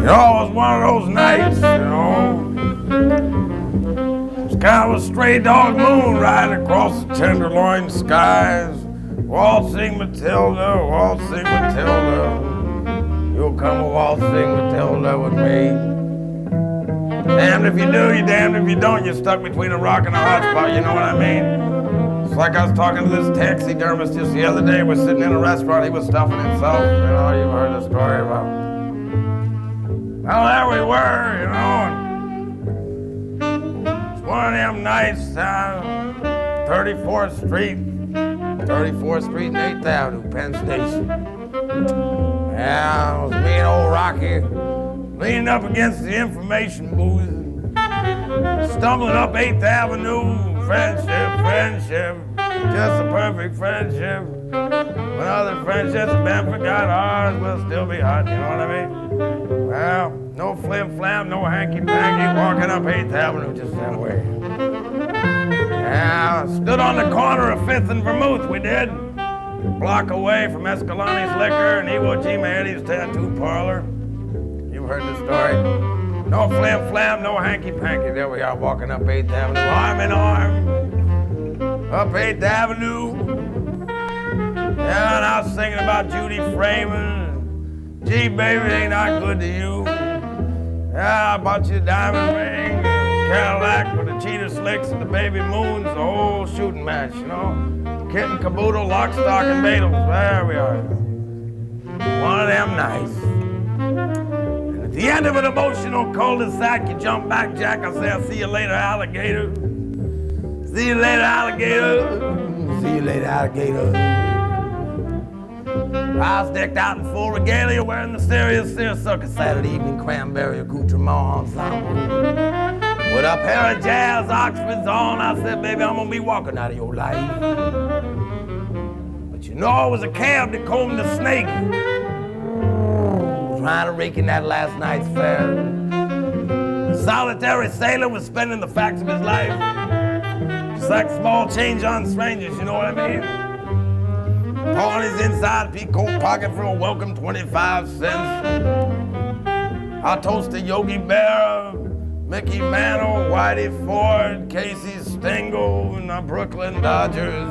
It was one of those nights, It was kind of a stray dog moon riding across the tenderloin skies. Waltzing Matilda, waltzing Matilda. You'll come a waltzing Matilda with me. Damned if you do, you damned if you don't. You're stuck between a rock and a hot spot, you know what I mean? It's like I was talking to this taxidermist just the other day. We're sitting in a restaurant, he was stuffing himself. You've heard the story about. Well, there we were, It's one of them nights, 34th Street and 8th Avenue, Penn Station. Yeah, it was me and old Rocky leaning up against the information booth, stumbling up 8th Avenue. Friendship, just a perfect friendship. When other friendships have been forgot, ours will still be hot, you know what I mean? Well, no flim-flam, no hanky-panky, walking up 8th Avenue just that way. Yeah, stood on the corner of 5th and Vermouth, we did. A block away from Escalani's Liquor and Iwo Jima Eddie's Tattoo Parlor. You've heard the story. No flim-flam, no hanky-panky. There we are, walking up 8th Avenue, arm in arm. Up 8th Avenue. Yeah, and I was singing about Judy Freeman. Gee, baby, ain't I good to you? Yeah, I bought you a diamond ring, Cadillac with the cheetah slicks and the baby moons, the whole shooting match, Kit and caboodle, lock, stock, and badles. There we are. One of them nights. And at the end of an emotional cul-de-sac, you jump back, Jack. I say, I'll see you later, alligator. See you later, alligator. See you later, alligator. I was decked out in full regalia, wearing the serious seersucker Saturday evening cranberry accoutrement ensemble. With a pair of jazz Oxfords on, I said, baby, I'm gonna be walking out of your life. But it was a cab that combed the snake. Trying to rake in that last night's fare. The solitary sailor was spending the facts of his life. Just like small change on strangers, you know what I mean? Pawing his inside peacoat pocket for a welcome 25 cents. I toast a Yogi Berra, Mickey Mantle, Whitey Ford, Casey Stengel, and the Brooklyn Dodgers.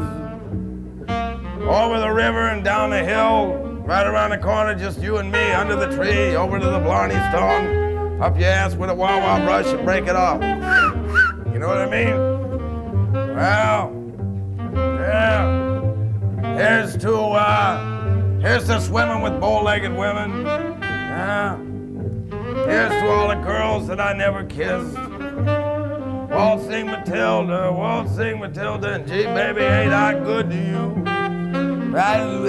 Over the river and down the hill, right around the corner, just you and me under the tree, over to the Blarney Stone, up your ass with a wah-wah brush and break it off. You know what I mean? Well, yeah. Here's to swimming with bow-legged women. Yeah. Here's to all the girls that I never kissed. Waltzing Matilda, and gee, baby, ain't I good to you? Well,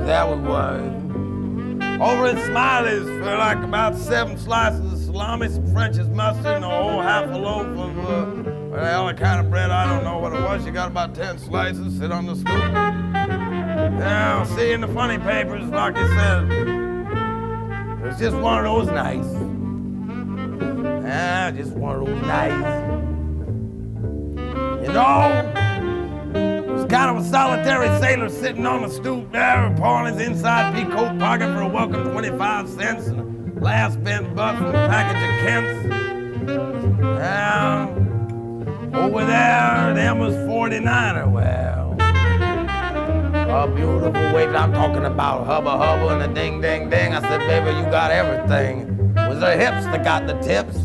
that was one. Over at Smiley's for like about 7 slices of salami, some French's mustard, and a whole half a loaf of, the kind of bread, I don't know what it was. You got about 10 slices, sit on the stoop. Yeah, I'll see you in the funny papers, like I said. It's just one of those nights. Yeah, just one of those nights. It was kind of a solitary sailor sitting on the stoop there, pawing his inside peacoat pocket for a welcome 25 cents and a last bent buck from a package of Kents. Yeah. Over there, them was 49er. Well, a beautiful wave. I'm talking about hubba hubba and a ding ding ding. I said, baby, you got everything. It was her hips that got the tips.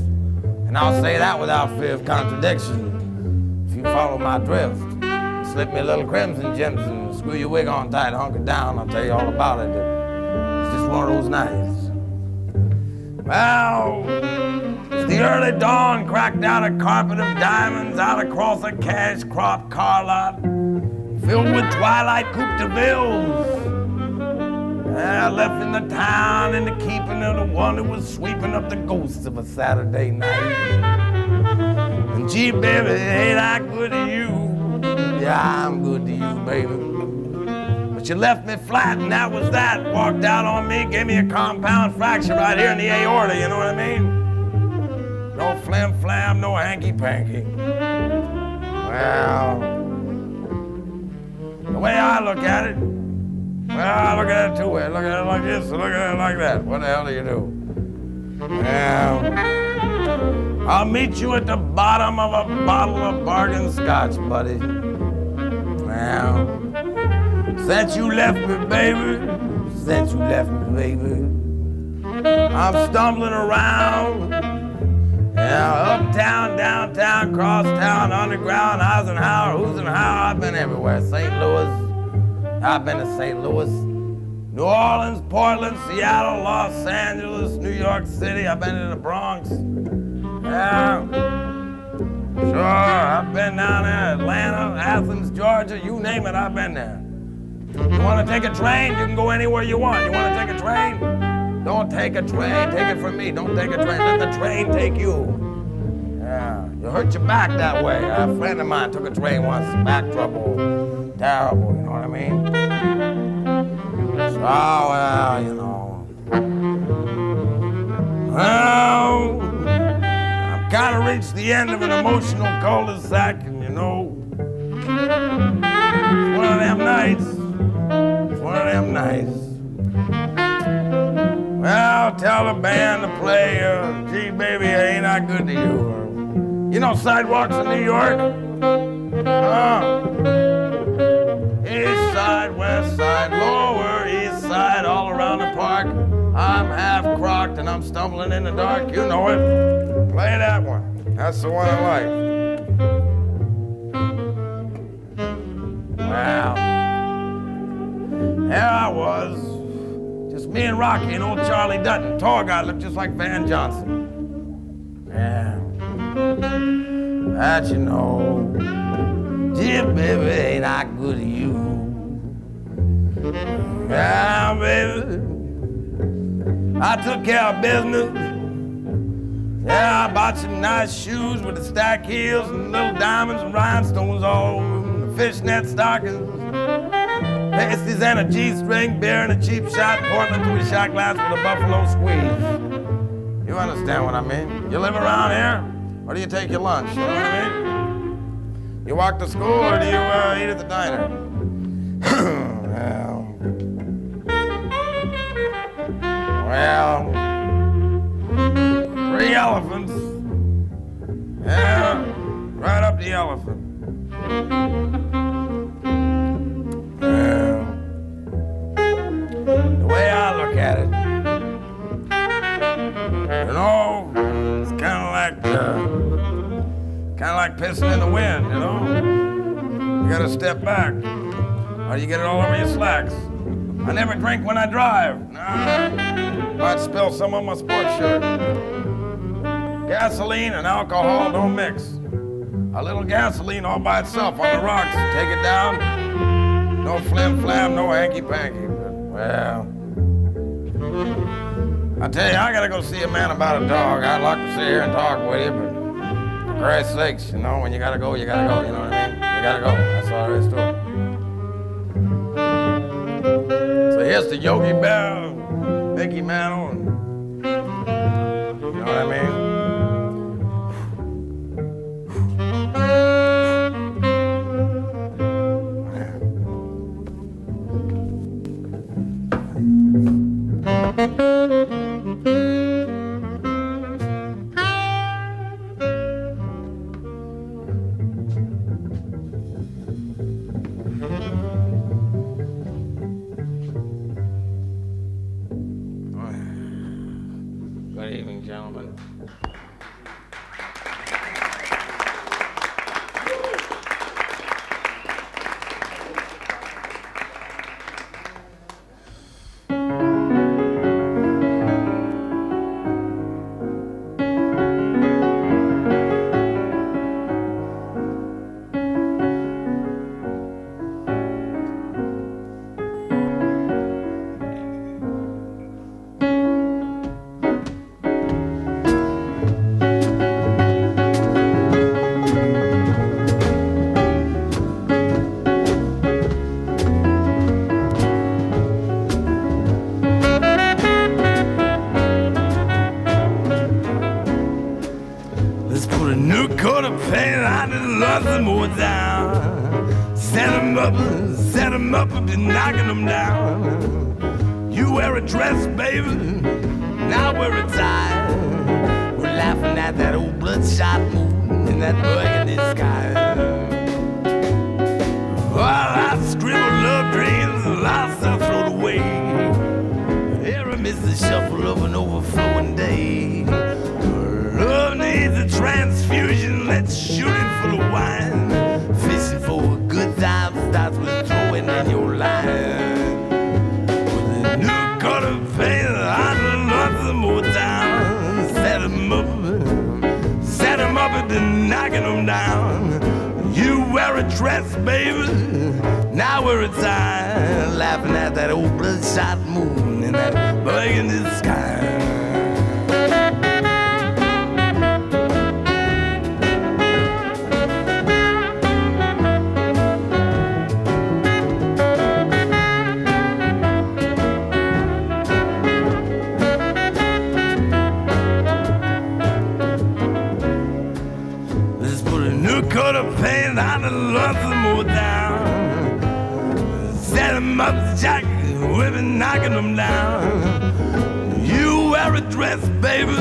And I'll say that without fear of contradiction. If you follow my drift, slip me a little crimson gems and screw your wig on tight, hunker down. I'll tell you all about it. It's just one of those nights. Well, the early dawn cracked out a carpet of diamonds out across a cash crop car lot filled with twilight Coupe de Villes. I left in the town in the keeping of the one who was sweeping up the ghosts of a Saturday night. And gee, baby, ain't I good to you? Yeah, I'm good to you, baby. But you left me flat, and that was that. Walked out on me, gave me a compound fracture right here in the aorta, you know what I mean? No flim-flam. flam, no hanky-panky. Well, the way I look at it, well, I look at it two ways. Look at it like this, or look at it like that. What the hell do you do? Well, I'll meet you at the bottom of a bottle of bargain scotch, buddy. Well, since you left me, baby, I'm stumbling around. Yeah, uptown, downtown, crosstown, underground, Eisenhower, who's and how. I've been everywhere. St. Louis. I've been to St. Louis. New Orleans, Portland, Seattle, Los Angeles, New York City. I've been to the Bronx. Yeah. Sure, I've been down there, Atlanta, Athens, Georgia, you name it, I've been there. You want to take a train? You can go anywhere you want. You want to take a train? Don't take a train. Take it from me. Don't take a train. Let the train take you. Yeah, you hurt your back that way. A friend of mine took a train once. Back trouble. Terrible, you know what I mean? So, well, you know. Well, I've kind of reached the end of an emotional cul-de-sac, and you know, it's one of them nights. It's one of them nights. Well, tell the band to play, gee, baby, ain't I good to you? You know sidewalks in New York? East side, west side, lower east side, all around the park. I'm half crocked and I'm stumbling in the dark. You know it. Play that one. That's the one I like. Well, there I was. Just me and Rocky and old Charlie Dutton. Tall guy looked just like Van Johnson. Yeah. That you know. Gee, baby, ain't I good to you? Yeah, baby. I took care of business. Yeah, I bought some nice shoes with the stack heels and little diamonds and rhinestones all over them, the fishnet stockings. Pasties and a G-string, beer and a cheap shot, Portland through a shot glass with a buffalo squeeze. You understand what I mean? You live around here, or do you take your lunch? You know what I mean? You walk to school, or do you eat at the diner? Well, 3 elephants. Yeah, right up the elephant. The way I look at it, you know, it's kind of like pissing in the wind, you know. You gotta step back, or you get it all over your slacks. I never drink when I drive. Nah, might spill some on my sports shirt. Gasoline and alcohol don't mix. A little gasoline all by itself on the rocks. Take it down. No flim-flam, no hanky-panky. Well, I tell you, I gotta go see a man about a dog. I'd like to sit here and talk with you, but for Christ's sakes, you know, when you gotta go, you gotta go, you know what I mean? You gotta go, that's all there is to it. So here's to Yogi Bear, Mickey Mantle, and you know what I mean? Good evening, gentlemen. new coat of paint, I just love them more down. Set 'em up, I've been knocking them down. You wear a dress, baby, now wear a tie. We're laughing at that old bloodshot moon in that burgundy sky. While I scribble love dreams, lost I throw away. Here I miss the shuffle of an overflowing day. Love needs a transfusion, let's shoot it full of wine. Fishing for a good time starts with throwing in your line. With a new coat of paint, I love them more down. Set 'em up and then knocking them down. You wear a dress, baby, now we're a tie. Laughing at that old bloodshot moon in that burgundy sky. Coat of paint, I love them more down. Set 'em up, Jack, we've been knocking them down. You wear a dress, baby,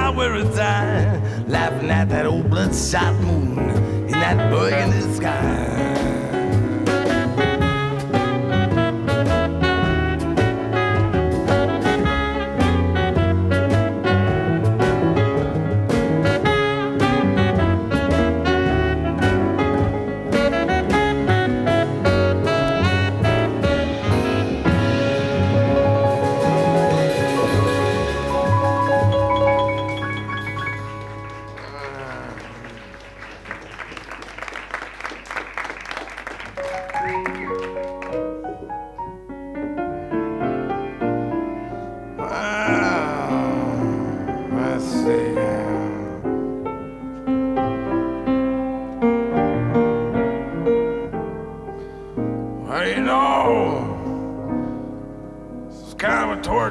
I wear a tie. Laughing at that old bloodshot moon in that burgundy sky.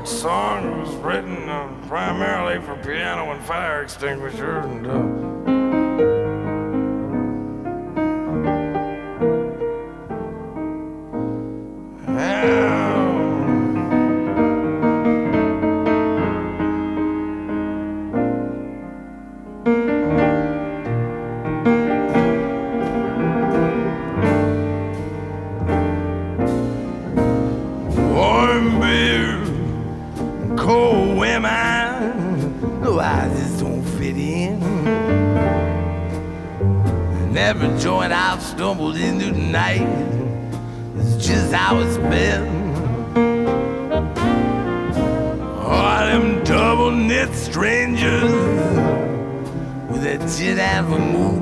Song was written primarily for piano and fire extinguisher, and every joint I've stumbled into tonight is just how it's been. All them double knit strangers with their gin and vermouth,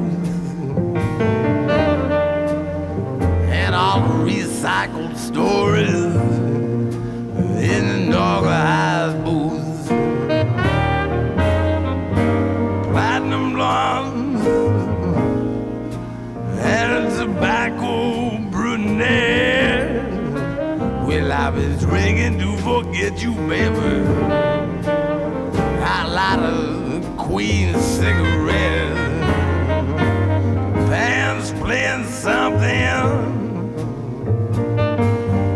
and all the recycled stories in the organized booths. Platinum blondes and a tobacco brunette. Well, I've been drinking to forget you, baby. I light a Queen cigarette. Band's playing something,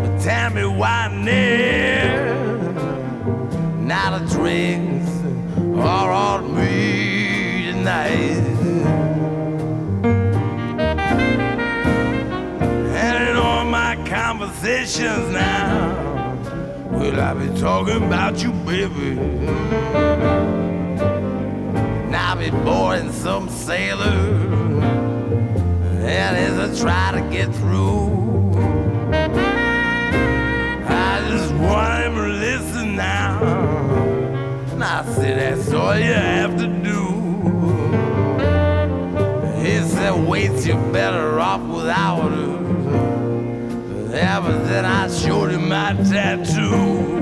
but tell me why near. Now the drinks are on me tonight. Conversations now, well, I've been talking about you, baby. And I've been boarding some sailor, and as I try to get through, I just want him to listen now. And I said, that's all you have to do. He said, wait, you're better off without her. Yeah, but then I showed him my tattoo.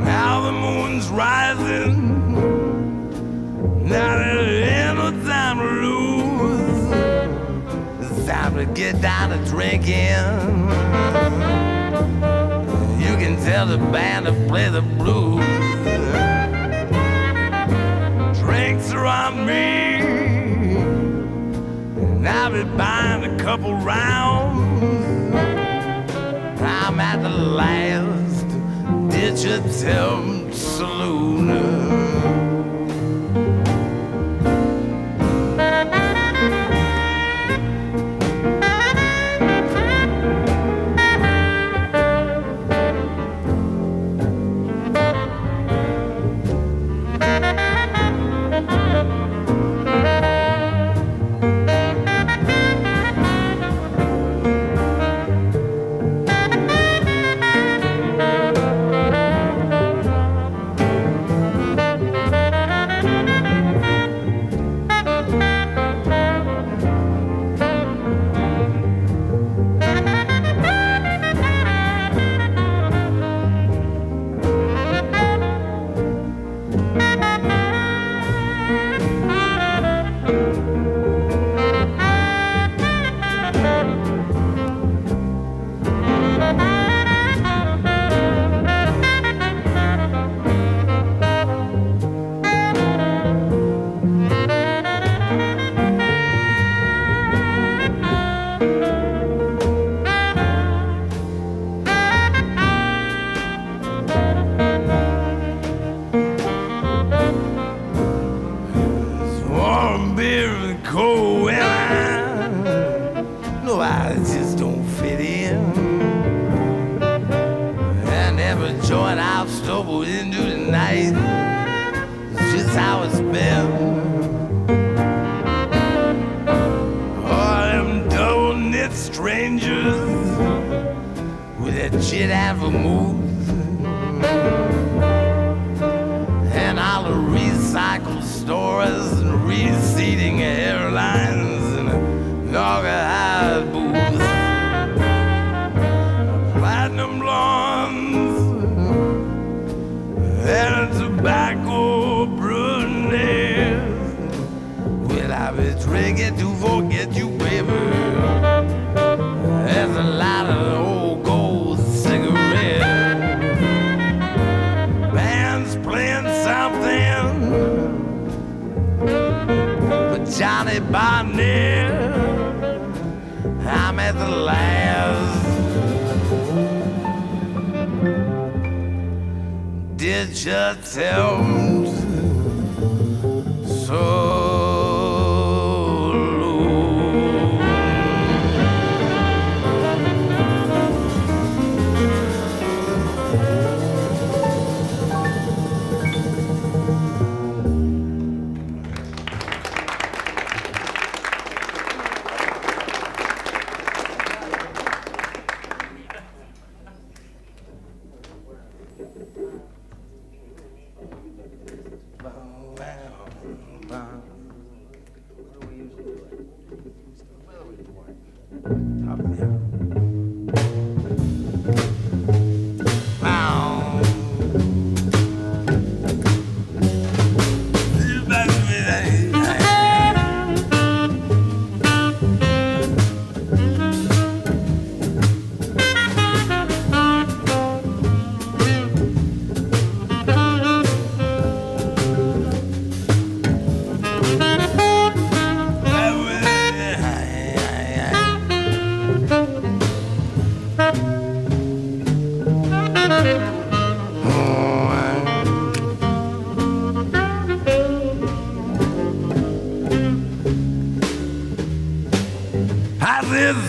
Now the moon's rising. Now there ain't no time to lose. It's time to get down to drinking. You can tell the band to play the blues. Drink answer on me. And I'll be buying a couple rounds. I'm at the last ditch attempt saloon.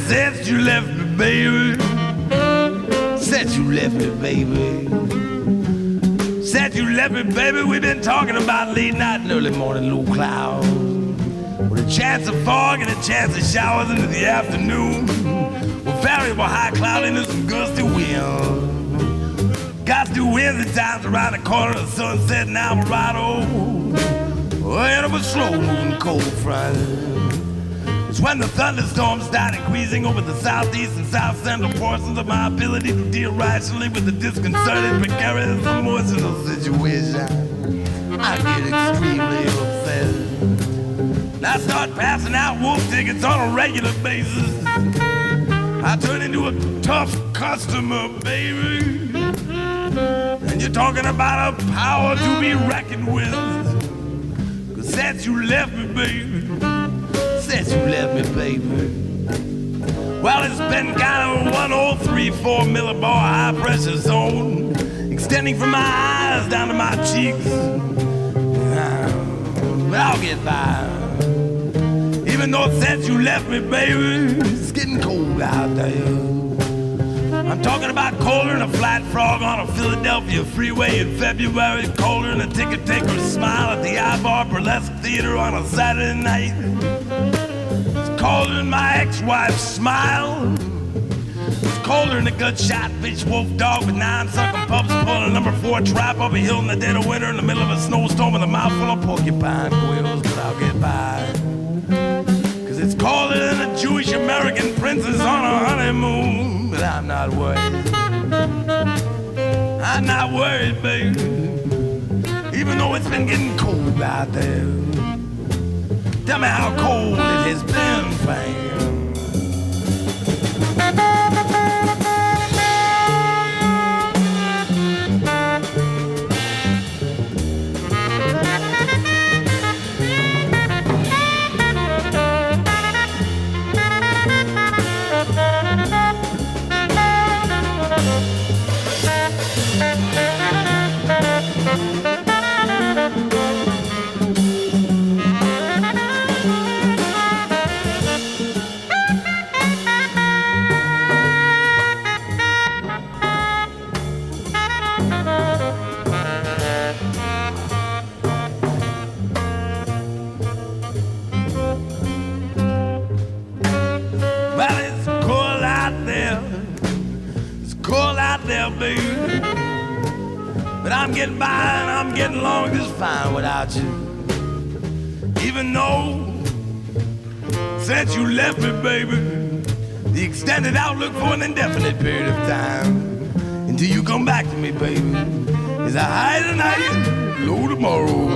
Since you left me, baby. Since you left me, baby. Since you left me, baby, we've been talking about late night and early morning low clouds, with a chance of fog and a chance of showers into the afternoon, with variable high cloudiness and gusty winds. Gusty winds at times around the corner of Sunset and Alvarado, and of a slow-moving cold front. It's when the thunderstorms start increasing over the southeast and south central portions of my ability to deal rationally with the disconcerting, precarious, emotional situation. I get extremely upset. And I start passing out wolf tickets on a regular basis. I turn into a tough customer, baby. And you're talking about a power to be reckoned with. since you left me, baby. Since you left me, baby. Well, it's been kind of 1034 millibar high pressure zone, extending from my eyes down to my cheeks. But I'll get by. Even though since you left me, baby, it's getting cold out there. I'm talking about colder than a flat frog on a Philadelphia freeway in February, colder than a ticket taker's smile at the I-Bar Burlesque Theater on a Saturday night. It's colder than my ex-wife's smile. It's colder than a good-shot bitch wolf dog with 9 sucking pups pulling a number 4 trap up a hill in the dead of winter in the middle of a snowstorm with a mouthful of porcupine quills, but I'll get by. Cause it's colder than a Jewish American princess on a honeymoon, but I'm not worried. I'm not worried, baby. Even though it's been getting cold out there. Tell me how cold it has been, fam. I'm getting by and I'm getting along just fine without you. Even though, since you left me, baby, the extended outlook for an indefinite period of time, until you come back to me, baby, is a high tonight, low tomorrow,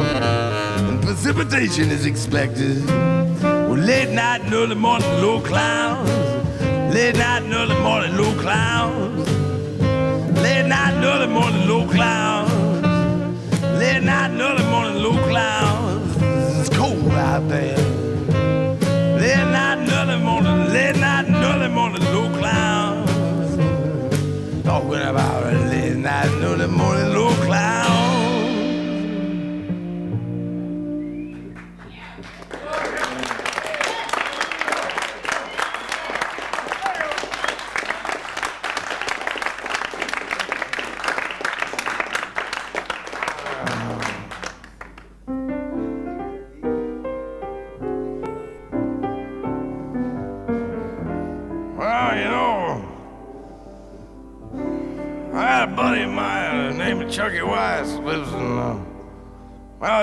and precipitation is expected. Well, late night and early morning, low clouds. Late night and early morning, low clouds. Late night and early morning, low clouds. Late night and early morning, low clouds. It's cold out there. Late night and early morning, late night and early morning, low clouds. Talking about a late night and early morning, low clouds.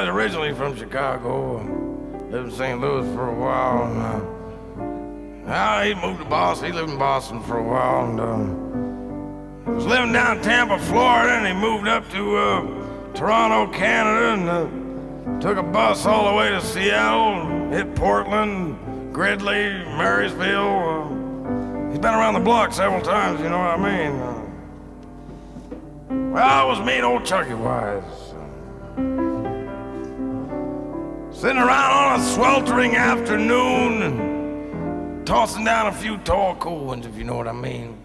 Originally from Chicago, lived in St. Louis for a while. And, he moved to Boston. He lived in Boston for a while. And he was living down in Tampa, Florida, and he moved up to Toronto, Canada, and took a bus all the way to Seattle, hit Portland, Gridley, Marysville. He's been around the block several times, you know what I mean? Well, it was me and old Chucky Wise. Sitting around on a sweltering afternoon and tossing down a few tall cool ones, if you know what I mean.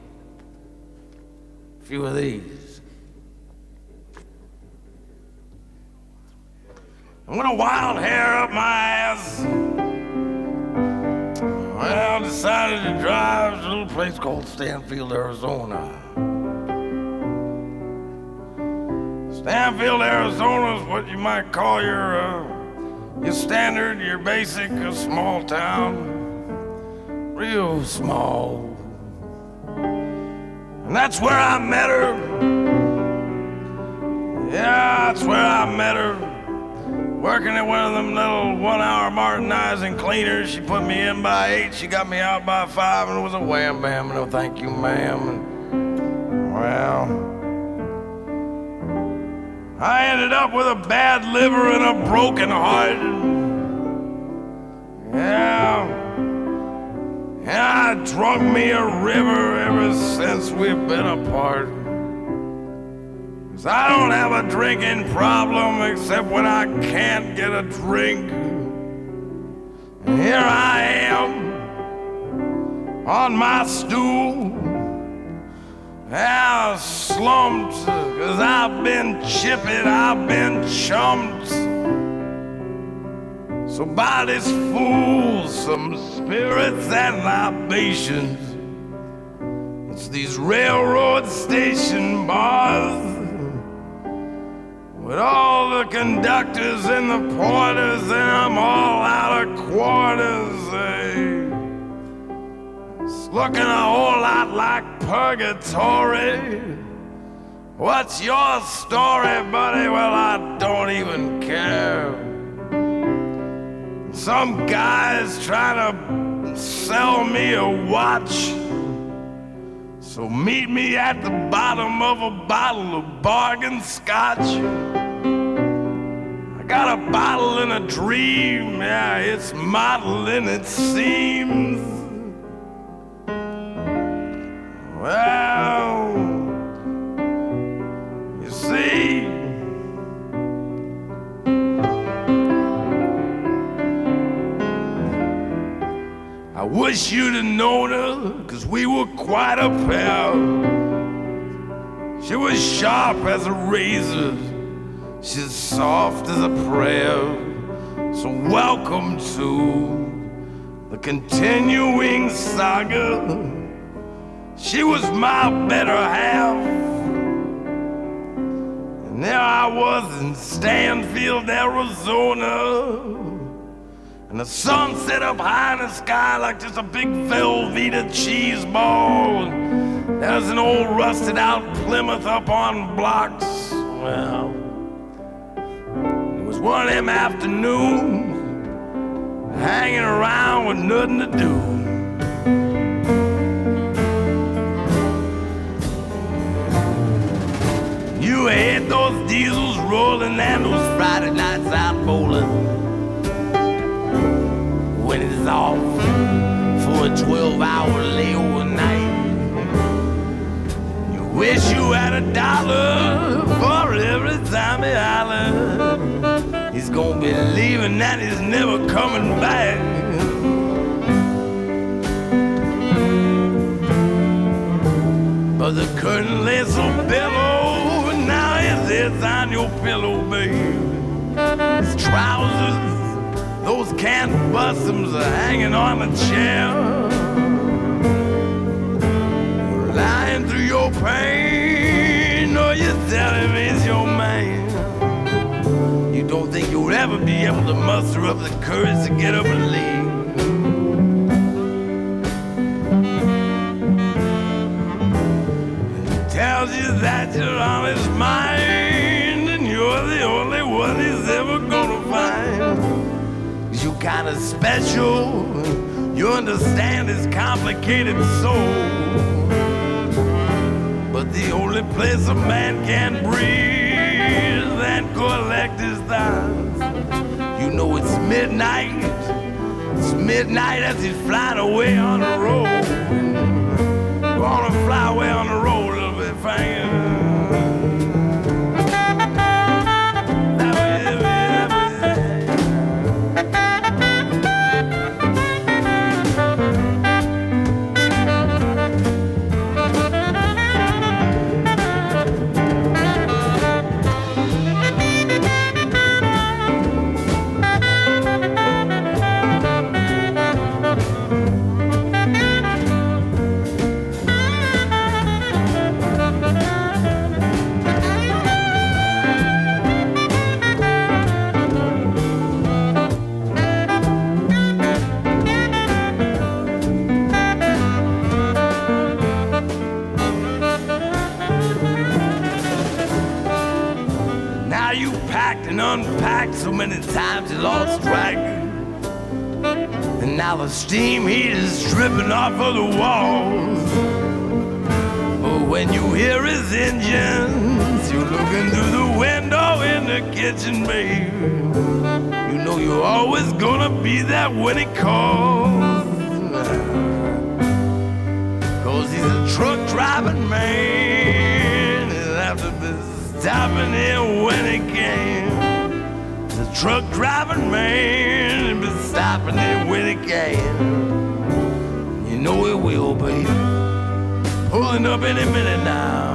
A few of these. And with a wild hair up my ass, well, decided to drive to a little place called Stanfield, Arizona. Stanfield, Arizona is what you might call your standard, your basic, small town, real small. And that's where I met her. Yeah, that's where I met her. Working at one of them little 1-hour Martinizing cleaners. She put me in by 8, she got me out by 5, and it was a wham bam, no thank you, ma'am. And, well, I ended up with a bad liver and a broken heart. Yeah, I drunk me a river ever since we've been apart. 'Cause I don't have a drinking problem except when I can't get a drink. And here I am on my stool, yeah, slumped, 'cause I've been chipped, I've been chumped. So buy this fool some spirits and libations. It's these railroad station bars with all the conductors and the porters, and I'm all out of quarters. It's looking a whole lot like purgatory. What's your story, buddy? Well, I don't even care. Some guy's trying to sell me a watch. So meet me at the bottom of a bottle of bargain scotch. I got a bottle in a dream, yeah, it's modeling, it seems. Well, you see, I wish you'd have known her, 'cause we were quite a pair. She was sharp as a razor, she's soft as a prayer. So welcome to the continuing saga. She was my better half, and there I was in Stanfield, Arizona. And the sun set up high in the sky like just a big Velveeta cheese ball. There's an old rusted out Plymouth up on blocks. Well, it was one of them afternoons, hanging around with nothing to do. You had those diesels rolling and those Friday nights out bowling. When it's off for a 12-hour layover night, you wish you had $1 for every time he hollers. He's gonna be leaving and he's never coming back. But the curtain lays so billow, and now his head's on your pillow, babe. His trousers, those can't bustums are hanging on the chair. You're lying through your pain, or you tell him he's your man. You don't think you'll ever be able to muster up the courage to get up and leave. He tells you that you're on his mind, and you're the only one he's ever gonna find. You're kind of special, you understand his complicated soul. But the only place a man can breathe and collect his thoughts, you know it's midnight. It's midnight as he's flying away on the road. Gonna fly away on the road a little bit, Frank. Unpacked so many times you lost track, and now the steam heat is dripping off of the walls. But when you hear his engines, you're looking through the window in the kitchen, babe. You know you're always gonna be there when he calls, 'cause he's a truck driving man. He'll have to be stopping here when he can. The truck driving man be stopping here when he can. You know he will, baby. Pulling up any minute now.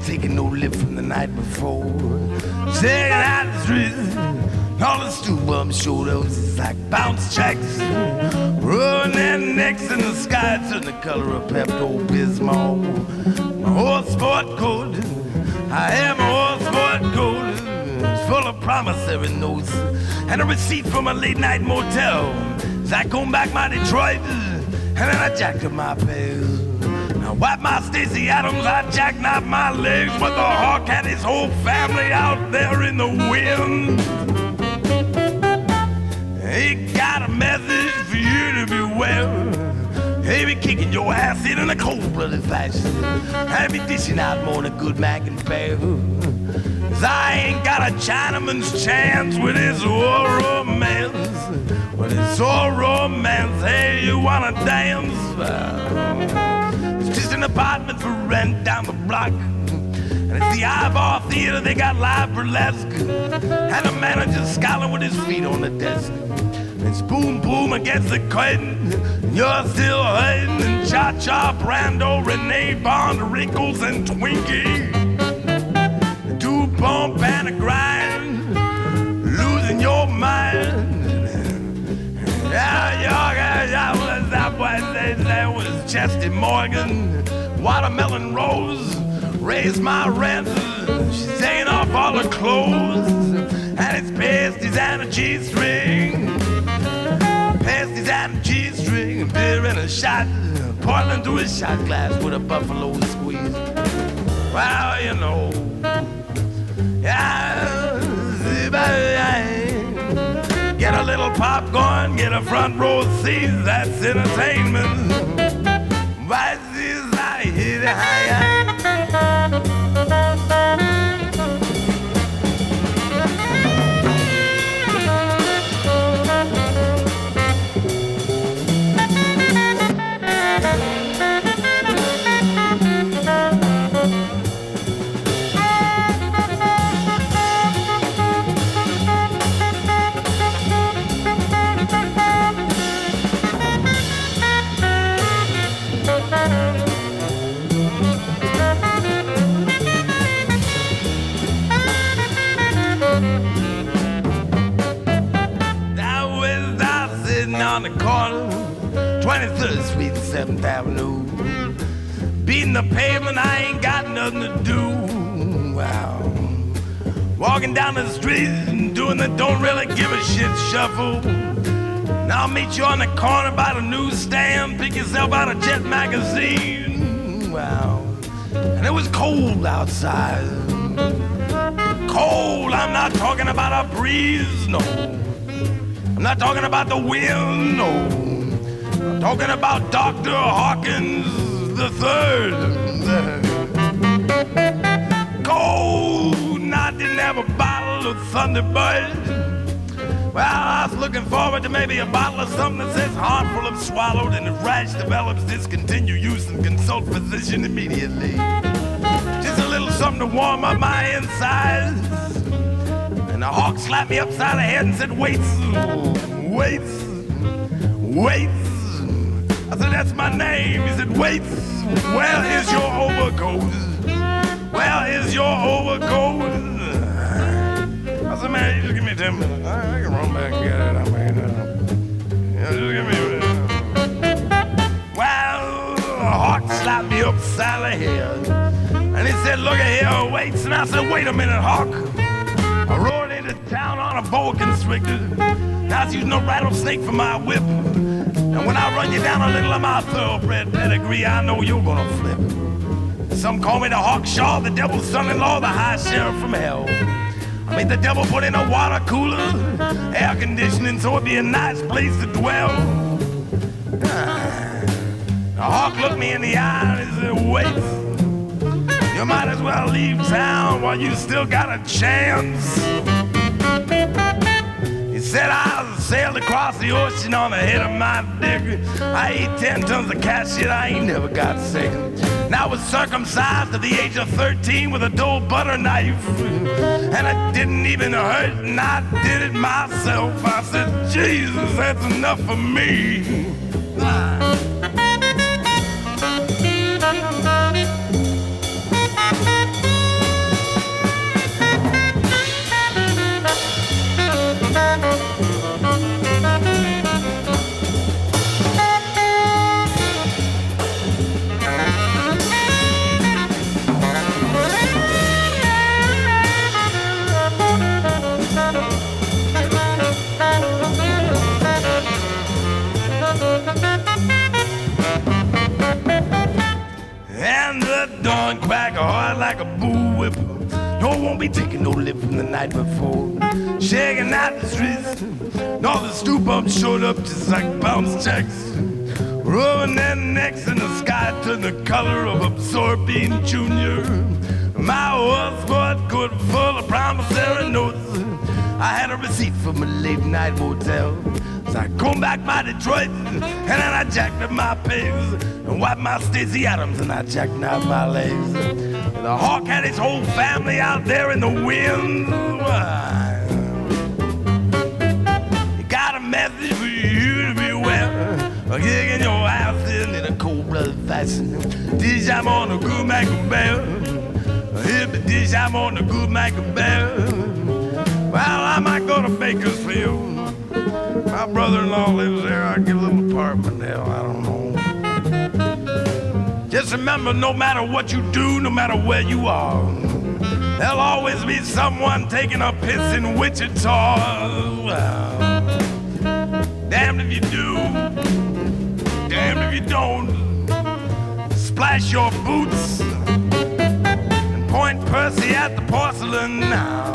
Taking no lip from the night before. Checking out the streets, all the stool bums shoulders like bounce checks. Rubbing their necks in the sky, turn the color of Pepto-Bismol. My horse sport coat, I have my horse sport coat. It's full of promissory notes and a receipt from a late night motel. As I come back my Detroit, and then I jacked up my pals. I wiped my Stacey Adams, I jackknifed my legs, but the hawk had his whole family out there in the wind. He got a message for you to beware. He be kicking your ass in a cold-blooded fashion, and be dishing out more than good mac and pear. 'Cause I ain't got a Chinaman's chance with his old romance. With his old romance, hey, you wanna dance? Just an apartment for rent down the block. And it's the Ivor Theater, they got live burlesque. And the manager's scowling with his feet on the desk. And it's boom boom against the curtain. And you're still hurting. And Cha-Cha, Brando, Renee Bond, Wrinkles, and Twinkie. Do pump and a grind, losing your mind. That was Chesty Morgan, Watermelon Rose, raised my rent. She's taking off all her clothes, and it's pasties and a G-string. Pasties and a G-string, and beer in a shot, Portland to a shot glass with a buffalo squeeze. Well, you know, get a little popcorn, get a front row seat, that's entertainment. Why is I hit high? On the corner, 23rd Street and 7th Avenue. Beating the pavement, I ain't got nothing to do. Wow. Walking down the street and doing the don't really give a shit shuffle. Now I'll meet you on the corner by the newsstand, pick yourself out a Jet magazine. Wow. And it was cold outside. Cold, I'm not talking about a breeze, no. I'm not talking about the wind, no. I'm talking about Dr. Hawkins III. Cold, and I didn't have a bottle of Thunderbird. Well, I was looking forward to maybe a bottle of something that says harmful if swallowed, and if rash develops, discontinue use and consult physician immediately. Just a little something to warm up my insides. And the hawk slapped me upside the head and said, wait. I said, that's my name. He said, wait, where is your overcoat? Where is your overcoat? I said, man, you just give me 10 minutes. I can run back and get it. I mean, just give me. Well, the hawk slapped me upside the head. And he said, look at here, waits. And I said, wait a minute, hawk. I rode into town on a boa constrictor. Now I was using a rattlesnake for my whip. And when I run you down a little of my thoroughbred pedigree, I know you're gonna flip. Some call me the Hawkshaw, the devil's son-in-law, the high sheriff from hell. I made the devil put in a water cooler, air conditioning, so it'd be a nice place to dwell. The hawk looked me in the eye and he said, wait, you might as well leave town while you still got a chance. He said, I sailed across the ocean on the head of my dick. I ate 10 tons of cat shit, I ain't never got sick. Now I was circumcised at the age of 13 with a dull butter knife. And it didn't even hurt, and I did it myself. I said, Jesus, that's enough for me. Dawn crack hard like a bull whip. No won't be taking no lip from the night before. Shaking out the streets, and all the stoop ups showed up just like bounce checks. Rubbing their necks in the sky to the color of absorbing junior. My horse was good, full of promissory notes. I had a receipt from a late night motel. So I combed back my Detroit, and then I jacked up my pigs, and wiped my Stacey Adams, and I jackknifed my legs. And the hawk had his whole family out there in the wind. He got a message for you to beware, kicking your ass in a cold-blooded fashion. Dish, I'm on a good Mac-a-bear. Hit the dish, I'm on a good Mac-a-bear. Well, I might go to Bakersfield. My brother-in-law lives there. I get a little apartment there. I don't know. Just remember, no matter what you do, no matter where you are, there'll always be someone taking a piss in Wichita. Well, damned if you do, damned if you don't. Splash your boots and point Percy at the porcelain now.